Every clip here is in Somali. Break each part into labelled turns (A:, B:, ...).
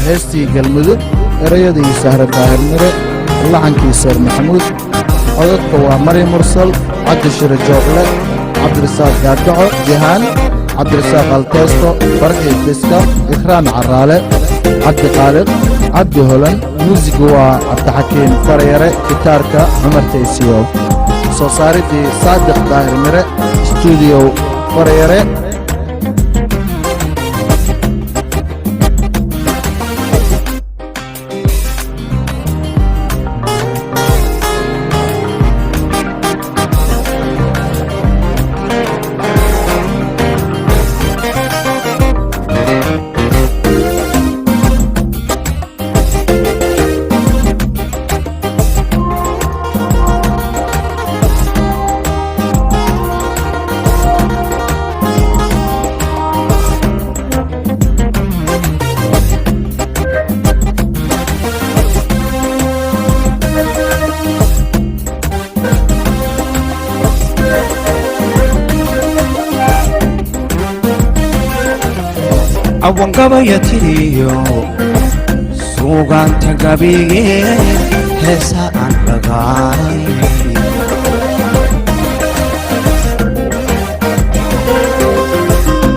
A: heestii galmudug erayadii sahra daahirmire laxankii seer maxamuud codadka waa mari mursal cabdi shire jooqle cabdirasaaq gaadhaco jihaan cabdirasaaq alteesto farxi fiska ikraan caraale cabdi qaaliq cabdi holan muusigu waa cabdixakiin faryare gitaarka cumar taysiyow soo saaridii saadiq daahirmire stuudiyow faryare
B: awangabaya tiriyo suugaanta gabige heesa aan dhagaaray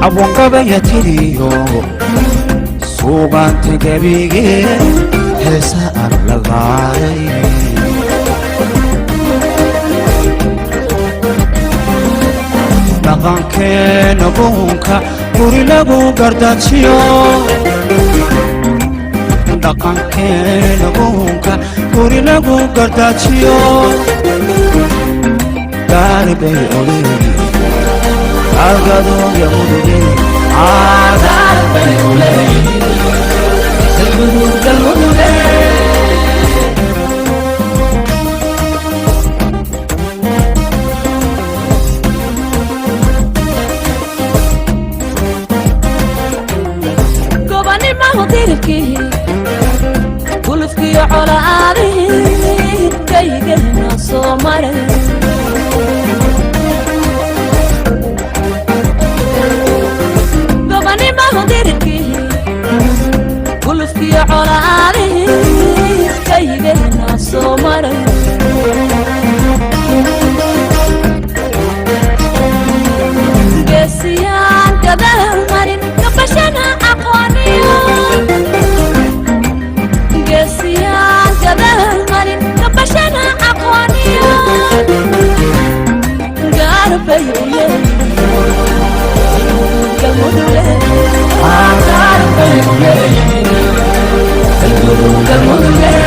B: awangabaya tiriyo suugaanta gabige heesa aan dhagaaray dhaqankeena buunka guri lagu gardajiyo dhaqankeena buunka guri lagu gardajiyo gaari bay oleegi algadooya muduge gaari bay oleegi galmuduge ولفكي على عارين كيجنا صومرة بغني ما هديركي ولفكي على عارين كيجنا صومرة قسيان كذا مرين كبشنا أقوانيو قسيان كذا مرين كبشنا أقوانيو قاربي ولي قلبي ولي قاربي ولي قلبي ولي